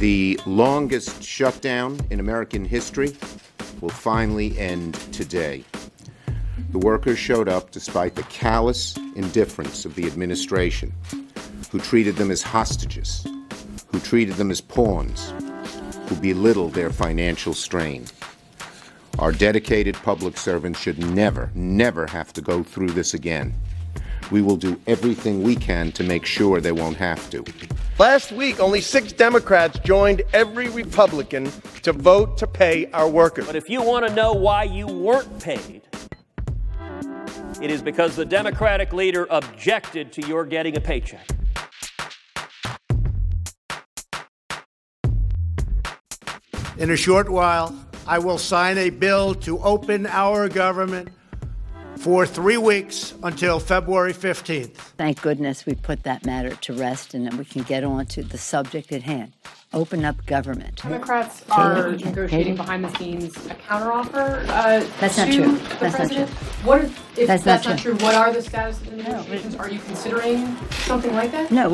The longest shutdown in American history will finally end today. The workers showed up despite the callous indifference of the administration, who treated them as hostages, who treated them as pawns, who belittled their financial strain. Our dedicated public servants should never, never have to go through this again. We will do everything we can to make sure they won't have to. Last week, only 6 Democrats joined every Republican to vote to pay our workers. But if you want to know why you weren't paid, it is because the Democratic leader objected to your getting a paycheck. In a short while, I will sign a bill to open our government for 3 weeks until February 15th. Thank goodness we put that matter to rest and then we can get on to the subject at hand. Open up government. Democrats are negotiating behind the scenes a counteroffer That's to not true. the That's president. not true. What if That's not true? What are the status of the negotiations? Are you considering something like that? No,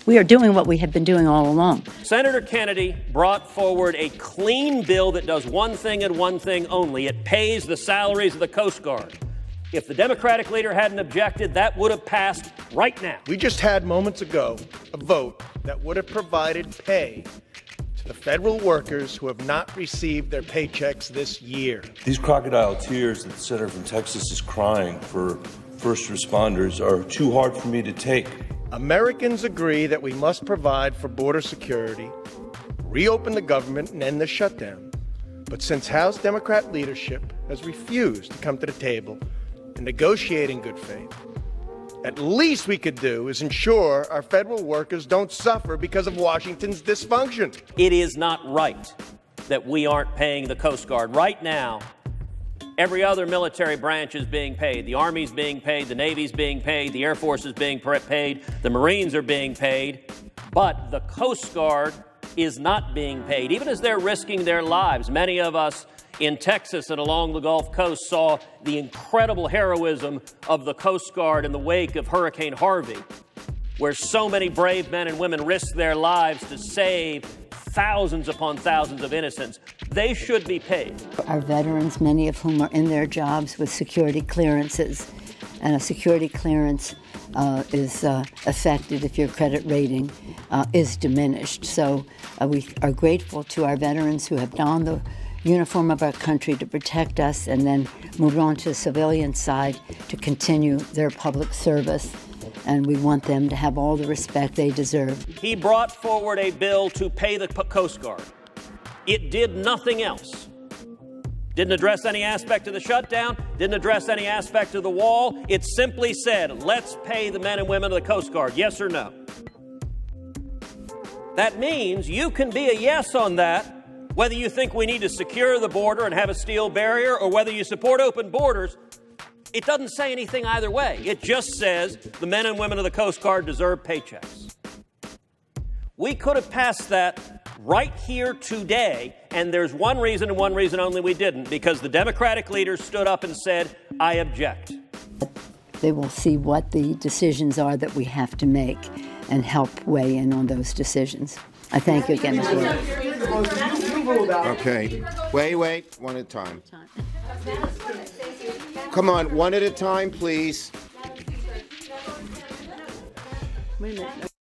we are doing what we have been doing all along. Senator Kennedy brought forward a clean bill that does one thing and one thing only. It pays the salaries of the Coast Guard. If the Democratic leader hadn't objected, that would have passed right now. We just had moments ago a vote that would have provided pay to the federal workers who have not received their paychecks this year. These crocodile tears that the senator from Texas is crying for first responders are too hard for me to take. Americans agree that we must provide for border security, reopen the government, and end the shutdown. But since House Democrat leadership has refused to come to the table and negotiate in good faith, at least we could do is ensure our federal workers don't suffer because of Washington's dysfunction. It is not right that we aren't paying the Coast Guard. Right now, every other military branch is being paid. The Army's being paid, the Navy's being paid, the Air Force is being paid, the Marines are being paid, but the Coast Guard is not being paid, even as they're risking their lives. Many of us in Texas and along the Gulf Coast saw the incredible heroism of the Coast Guard in the wake of Hurricane Harvey, where so many brave men and women risked their lives to save thousands upon thousands of innocents. They should be paid. Our veterans, many of whom are in their jobs with security clearances, and a security clearance is affected if your credit rating is diminished. So we are grateful to our veterans who have donned the uniform of our country to protect us and then moved on to the civilian side to continue their public service. And we want them to have all the respect they deserve. He brought forward a bill to pay the Coast Guard. It did nothing else. Didn't address any aspect of the shutdown, didn't address any aspect of the wall. It simply said, let's pay the men and women of the Coast Guard, yes or no. That means you can be a yes on that, whether you think we need to secure the border and have a steel barrier or whether you support open borders. It doesn't say anything either way. It just says the men and women of the Coast Guard deserve paychecks. We could have passed that right here today, and there's one reason and one reason only we didn't, because the Democratic leader stood up and said, I object. They will see what the decisions are that we have to make and help weigh in on those decisions. I thank you again, Mr. Lord. Okay. Wait. One at a time. Come on, one at a time, please. Wait a minute.